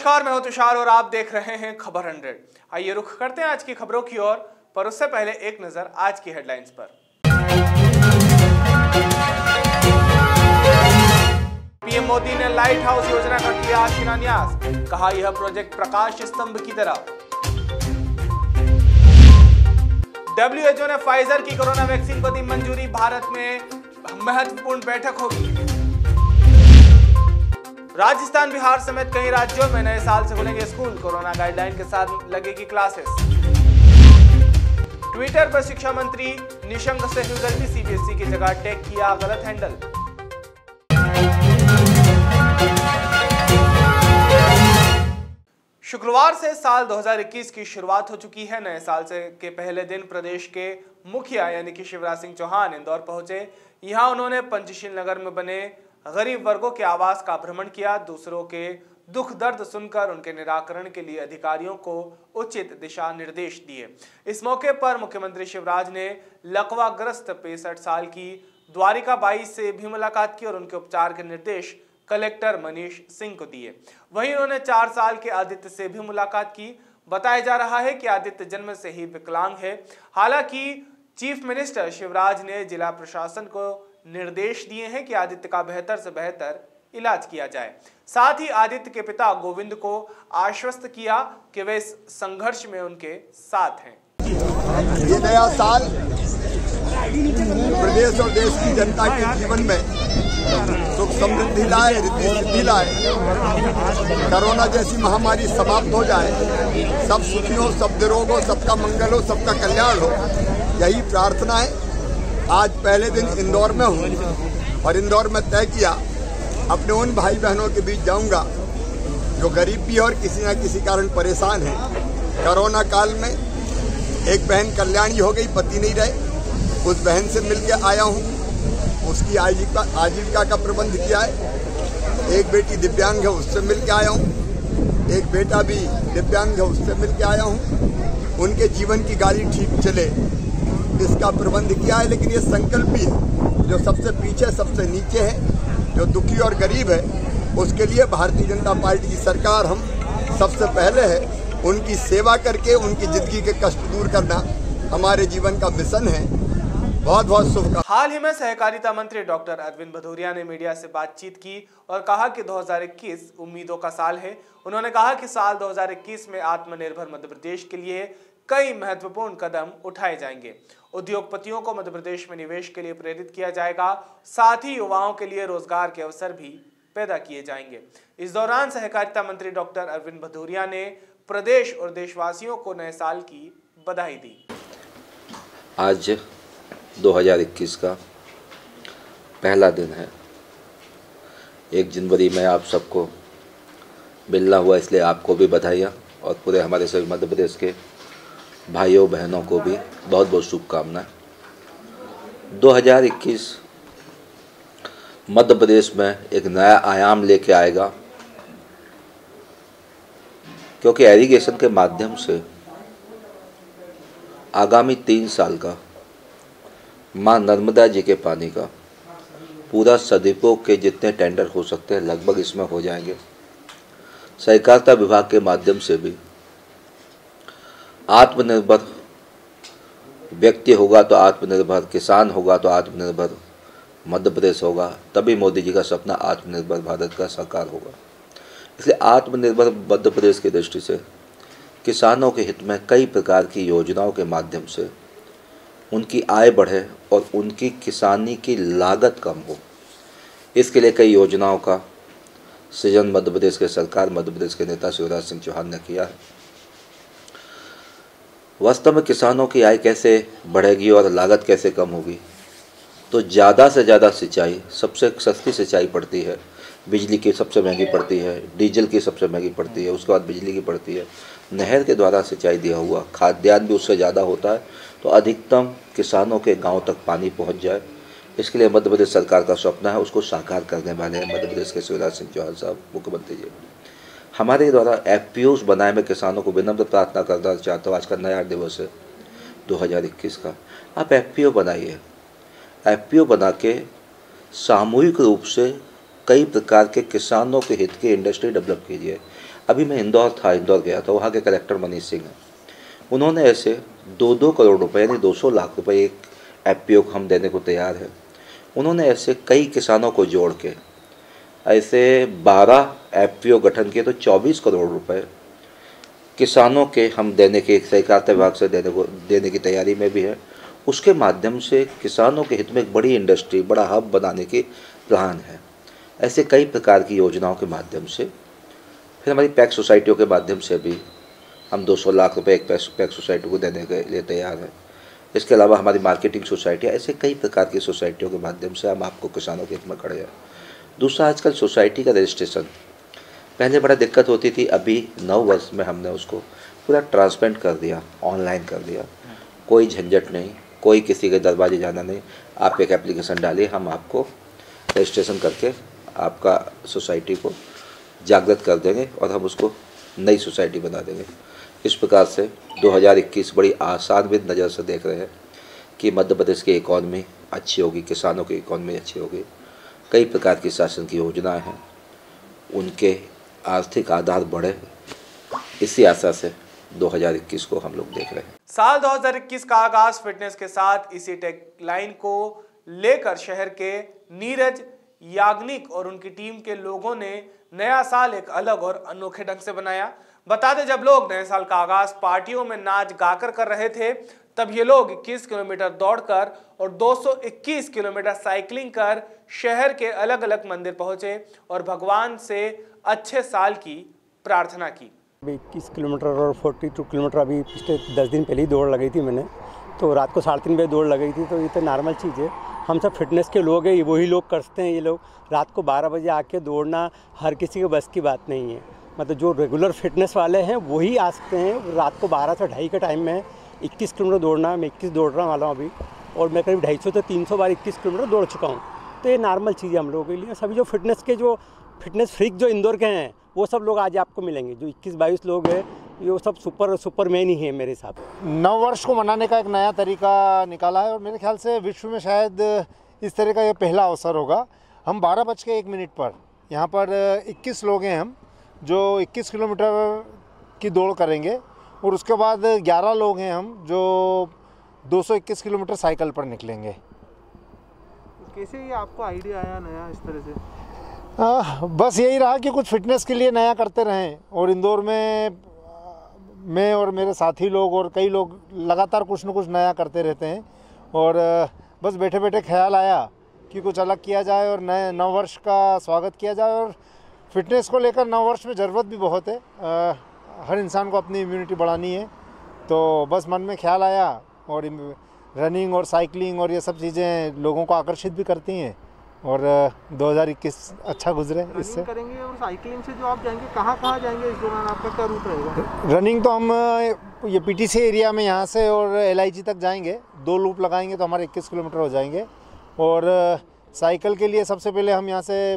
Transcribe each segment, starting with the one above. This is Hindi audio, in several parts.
नमस्कार, मैं हूं तुषार और आप देख रहे हैं खबर 100। आइए रुख करते हैं आज की खबरों की ओर, पर उससे पहले एक नजर आज की हेडलाइंस पर। पीएम मोदी ने लाइट हाउस योजना का किया शिलान्यास, कहा यह प्रोजेक्ट प्रकाश स्तंभ की तरह। WHO ने फाइजर की कोरोना वैक्सीन को दी मंजूरी, भारत में महत्वपूर्ण बैठक होगी। राजस्थान, बिहार समेत कई राज्यों में नए साल से खुलेंगे स्कूल, कोरोना गाइडलाइन के साथ लगेगी क्लासेस। ट्विटर पर शिक्षा मंत्री निशंक से हुई गलती, CBSE की जगह टैग किया गलत हैंडल। शुक्रवार से साल 2021 की शुरुआत हो चुकी है। नए साल के पहले दिन प्रदेश के मुखिया यानी कि शिवराज सिंह चौहान इंदौर पहुंचे। यहां उन्होंने पंचशील नगर में बने गरीब वर्गों के आवास का भ्रमण किया। दूसरों के दुख दर्द सुनकर उनके निराकरण के लिए अधिकारियों को उचित दिशा निर्देश दिए। इस मौके पर मुख्यमंत्री शिवराज ने लकवाग्रस्त 65 साल की द्वारिका बाई से भी मुलाकात की और उनके उपचार के निर्देश कलेक्टर मनीष सिंह को दिए। वहीं उन्होंने 4 साल के आदित्य से भी मुलाकात की। बताया जा रहा है कि आदित्य जन्म से ही विकलांग है। हालांकि चीफ मिनिस्टर शिवराज ने जिला प्रशासन को निर्देश दिए हैं कि आदित्य का बेहतर से बेहतर इलाज किया जाए। साथ ही आदित्य के पिता गोविंद को आश्वस्त किया कि वे इस संघर्ष में उनके साथ हैं। ये नया साल प्रदेश और देश की जनता के जीवन में सुख समृद्धि लाए, रिद्धि सिद्धि लाए, कोरोना जैसी महामारी समाप्त हो जाए, सब सुखी हो, सब निरोग हो, सबका मंगल हो, सबका कल्याण हो, यही प्रार्थना है। आज पहले दिन इंदौर में हूँ और इंदौर में तय किया अपने उन भाई बहनों के बीच जाऊंगा जो गरीबी और किसी न किसी कारण परेशान हैं। कोरोना काल में एक बहन कल्याणी हो गई, पति नहीं रहे, उस बहन से मिलकर आया हूँ, उसकी आजीविका का प्रबंध किया है। एक बेटी दिव्यांग है, उससे मिलकर आया हूँ, एक बेटा भी दिव्यांग है, उससे मिलकर आया हूँ। उनके जीवन की गाड़ी ठीक चले इसका प्रबंध किया है। लेकिन ये संकल्प भी है, जो सबसे पीछे सबसे नीचे है, जो दुखी और गरीब है, उसके लिए भारतीय जनता पार्टी की सरकार हम सबसे पहले है। उनकी सेवा करके उनकी जिंदगी के कष्ट दूर करना हमारे जीवन का मिशन है। बहुत बहुत शुभकामनाएं। हाल ही में सहकारिता मंत्री डॉक्टर अरविंद भदौरिया ने मीडिया से बातचीत की और कहा कि 2021 उम्मीदों का साल है। उन्होंने कहा कि साल 2021 में आत्मनिर्भर मध्य प्रदेश के लिए कई महत्वपूर्ण कदम उठाए जाएंगे। उद्योगपतियों को मध्य प्रदेश में निवेश के लिए प्रेरित किया जाएगा, साथ ही युवाओं के लिए रोजगार के अवसर भी पैदा किए जाएंगे। इस दौरान सहकारिता मंत्री डॉक्टर अरविंद भदौरिया ने प्रदेश और देशवासियों को नए साल की बधाई दी। आज 2021 का पहला दिन है। 1 जनवरी में आप सबको मिलना हुआ, इसलिए आपको भी बधाइयाँ और पूरे हमारे सभी मध्य प्रदेश के भाइयों बहनों को भी बहुत बहुत शुभकामनाएं। 2021 मध्य प्रदेश में एक नया आयाम लेके आएगा, क्योंकि एरीगेशन के माध्यम से आगामी 3 साल का मां नर्मदा जी के पानी का पूरा सदुपयोग के जितने टेंडर हो सकते हैं लगभग इसमें हो जाएंगे। सहकारिता विभाग के माध्यम से भी आत्मनिर्भर व्यक्ति होगा तो आत्मनिर्भर किसान होगा तो आत्मनिर्भर मध्य प्रदेश होगा, तभी मोदी जी का सपना आत्मनिर्भर भारत का साकार होगा। इसलिए आत्मनिर्भर मध्य प्रदेश की दृष्टि से किसानों के हित में कई प्रकार की योजनाओं के माध्यम से उनकी आय बढ़े और उनकी किसानी की लागत कम हो, इसके लिए कई योजनाओं का सृजन मध्य प्रदेश के सरकार, मध्य प्रदेश के नेता शिवराज सिंह चौहान ने किया है। वास्तव में किसानों की आय कैसे बढ़ेगी और लागत कैसे कम होगी, तो ज़्यादा से ज़्यादा सिंचाई, सबसे सस्ती सिंचाई पड़ती है, बिजली की सबसे महंगी पड़ती है, डीजल की सबसे महंगी पड़ती है, उसके बाद बिजली की पड़ती है, नहर के द्वारा सिंचाई दिया हुआ, खाद्यान्न भी उससे ज़्यादा होता है। तो अधिकतम किसानों के गांव तक पानी पहुंच जाए, इसके लिए मध्य प्रदेश सरकार का स्वप्न है, उसको साकार करने वाले हैं मध्य प्रदेश के शिवराज सिंह चौहान साहब मुख्यमंत्री जी। हमारे द्वारा FPOs बनाए, मैं किसानों को विनम्र प्रार्थना करना चाहता हूँ, आज का नया दिवस है 2021 का, आप FPO बनाइए। FPO बना के सामूहिक रूप से कई प्रकार के किसानों के हित की इंडस्ट्री डेवलप कीजिए। अभी मैं इंदौर गया था, वहाँ के कलेक्टर मनीष सिंह हैं, उन्होंने ऐसे 2-2 करोड़ रुपए यानी 200 लाख रुपए एक एफपीओ को हम देने को तैयार है। उन्होंने ऐसे कई किसानों को जोड़ के ऐसे 12 एफपीओ गठन किए, तो 24 करोड़ रुपए किसानों के हम देने के सहकारिता विभाग से देने की तैयारी में भी है। उसके माध्यम से किसानों के हित में एक बड़ी इंडस्ट्री, बड़ा हब बनाने की प्लान है। ऐसे कई प्रकार की योजनाओं के माध्यम से, फिर हमारी पैक्स सोसाइटियों के माध्यम से भी हम 200 लाख रुपए एक पैक्स सोसाइटी को देने के लिए तैयार हैं। इसके अलावा हमारी मार्केटिंग सोसाइटी, ऐसे कई प्रकार की सोसाइटियों के माध्यम से हम आपको किसानों के हित में खड़े हैं। दूसरा, आजकल सोसाइटी का रजिस्ट्रेशन पहले बड़ा दिक्कत होती थी, अभी 9 वर्ष में हमने उसको पूरा ट्रांसपेरेंट कर दिया, ऑनलाइन कर दिया। कोई झंझट नहीं, कोई किसी के दरवाजे जाना नहीं। आप एक एप्लीकेशन डालिए, हम आपको रजिस्ट्रेशन करके आपका सोसाइटी को जागृत कर देंगे और हम उसको नई सोसाइटी बना देंगे। इस प्रकार से 2021 बड़ी आशान्वित नज़र से देख रहे हैं कि मध्य प्रदेश की इकॉनमी अच्छी होगी, किसानों की इकॉनमी अच्छी होगी। कई प्रकार की शासन की योजनाएं हैं, उनके आर्थिक आधार बढ़े, इसी आशा से 2021 को हम लोग देख रहे हैं। साल 2021 का आगाज फिटनेस के साथ इसी टैगलाइन को लेकर शहर के नीरज याग्निक और उनकी टीम के लोगों ने नया साल एक अलग और अनोखे ढंग से बनाया। बता दें, जब लोग नए साल का आगाज पार्टियों में नाच गाकर कर रहे थे, तब ये लोग 21 किलोमीटर दौड़कर और 221 किलोमीटर साइकिलिंग कर शहर के अलग अलग मंदिर पहुंचे और भगवान से अच्छे साल की प्रार्थना की। अभी 21 किलोमीटर और 42 किलोमीटर अभी पिछले 10 दिन पहले ही दौड़ लगाई थी मैंने, तो रात को 3:30 बजे दौड़ लगाई थी। तो ये तो नॉर्मल चीज़ है, हम सब फिटनेस के लोग हैं, वही लोग करते हैं। ये लोग रात को 12 बजे आके दौड़ना हर किसी के बस की बात नहीं है। मतलब जो रेगुलर फिटनेस वाले हैं वही आ सकते हैं। रात को 12 से 2:30 के टाइम में 21 किलोमीटर दौड़ना है। मैं 21 दौड़ने वाला हूँ अभी, और मैं करीब 250 से 300 बार 21 किलोमीटर दौड़ चुका हूँ। तो ये नॉर्मल चीज़ है हम लोगों के लिए। सभी जो फिटनेस फ्रीक जो इंदौर के हैं वो सब लोग आज आपको मिलेंगे। जो 21-22 लोग हैं ये सब सुपरमैन ही है मेरे हिसाब से। नव वर्ष को मनाने का एक नया तरीका निकाला है और मेरे ख्याल से विश्व में शायद इस तरह का ये पहला अवसर होगा। हम 12:01 पर यहाँ पर 21 लोग हैं हम, जो 21 किलोमीटर की दौड़ करेंगे, और उसके बाद 11 लोग हैं हम जो 221 किलोमीटर साइकिल पर निकलेंगे। कैसे ये आपको आइडिया आया नया इस तरह से? बस यही रहा कि कुछ फिटनेस के लिए नया करते रहें, और इंदौर में मैं और मेरे साथी लोग और कई लोग लगातार कुछ न कुछ नया करते रहते हैं। और बस बैठे बैठे ख्याल आया कि कुछ अलग किया जाए और नए नव वर्ष का स्वागत किया जाए। और फिटनेस को लेकर नव वर्ष में ज़रूरत भी बहुत है, हर इंसान को अपनी इम्यूनिटी बढ़ानी है। तो बस मन में ख्याल आया, और रनिंग और साइकिलिंग और ये सब चीज़ें लोगों को आकर्षित भी करती हैं, और 2021 अच्छा गुजरे इससे। करेंगे और साइकिलिंग से जो आप जाएंगे, कहाँ जाएंगे इस दौरान, आपका क्या रूट रहेगा? रनिंग तो हम ये पीटीसी एरिया में यहाँ से और LIG तक जाएंगे, 2 लूप लगाएंगे तो हमारे 21 किलोमीटर हो जाएंगे। और साइकिल के लिए सबसे पहले हम यहाँ से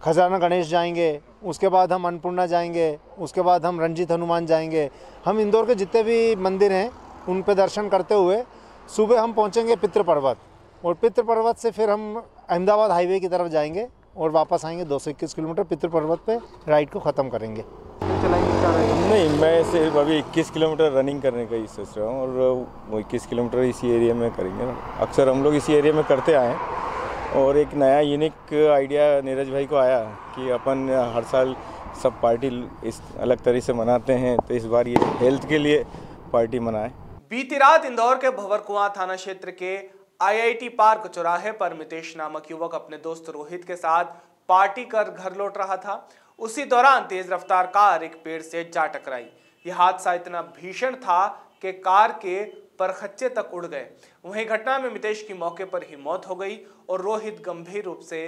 खजाना गणेश जाएंगे, उसके बाद हम अन्नपूर्णा जाएंगे, उसके बाद हम रंजीत हनुमान जाएंगे। हम इंदौर के जितने भी मंदिर हैं उन पे दर्शन करते हुए सुबह हम पहुँचेंगे पितृ पर्वत, और पितृ पर्वत से फिर हम अहमदाबाद हाईवे की तरफ जाएंगे और वापस आएंगे। 221 किलोमीटर पितृ पर्वत पे राइड को ख़त्म करेंगे। नहीं, मैं सिर्फ अभी 21 किलोमीटर रनिंग करने का ही सोच रहा हूँ, और वो 21 किलोमीटर इसी एरिया में करेंगे। अक्सर हम लोग इसी एरिया में करते आए हैं, और एक नया यूनिक आइडिया नीरज भाई को आया कि अपन हर साल सब पार्टी इस अलग तरह से मनाते हैं, तो इस बार ये हेल्थ के लिए पार्टी मनाएं। बीती रात इंदौर के भंवरकुआं थाना क्षेत्र के IIT पार्क चौराहे पर मितेश नामक युवक अपने दोस्त रोहित के साथ पार्टी कर घर लौट रहा था। उसी दौरान तेज रफ्तार कार एक पेड़ से जा टकराई। यह हादसा इतना भीषण था कि कार के परखच्चे तक उड़ गए। वहीं घटना में मितेश की मौके पर ही मौत हो गई और रोहित गंभीर रूप से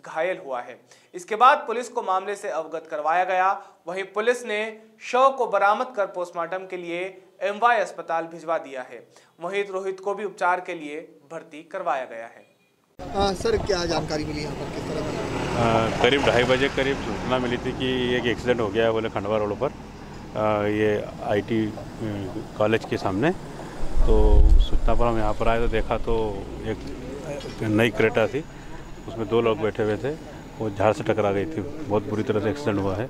घायल हुआ है। इसके बाद पुलिस को मामले से अवगत करवाया गया। वहीं पुलिस ने शव को बरामद कर पोस्टमार्टम के लिए MY अस्पताल भिजवा दिया है। वहीं रोहित को भी उपचार के लिए भर्ती करवाया गया है। सर, क्या जानकारी मिली यहाँ पर, किस तरह की? करीब 2:30 बजे करीब सूचना मिली थी कि एक एक्सीडेंट हो गया है बोले खंडवा रोड पर, ये IT कॉलेज के सामने। तो सूचना पर हम यहाँ पर आए तो देखा तो एक नई क्रेटा थी, उसमें 2 लोग बैठे हुए थे, वो झाड़ से टकरा गई थी। बहुत बुरी तरह से एक्सीडेंट हुआ है।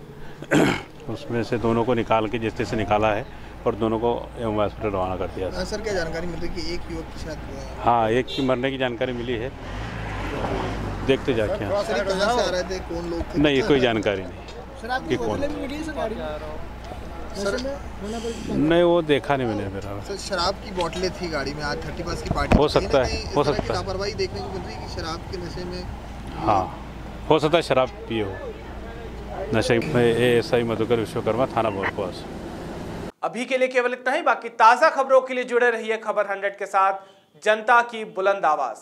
उसमें से दोनों को निकाल के जिस से निकाला है और दोनों को एवं हॉस्पिटल रवाना कर दिया। सर क्या जानकारी मिल रही कि एक युवक की शायद हाँ, एक की मरने की जानकारी मिली है, देखते जाके। कहाँ से आ रहे थे, कौन लोग थे? नहीं, कोई जानकारी नहीं कि कौन। सर नहीं, वो देखा नहीं मैंने मेरा। सर शराब की बोतलें थी गाड़ी में, आज 31 की पार्टी हो सकता है, हो सकता है। लापरवाही देखने को मिल रही है कि शराब के नशे में। हाँ, हो सकता है शराब पिए हो, नशे में। ASI मधुकर विश्वकर्मा, थाना बोरपास। अभी के लिए केवल इतना ही। बाकी ताज़ा खबरों के लिए जुड़े रहिए खबर 100 के साथ, जनता की बुलंद आवाज़।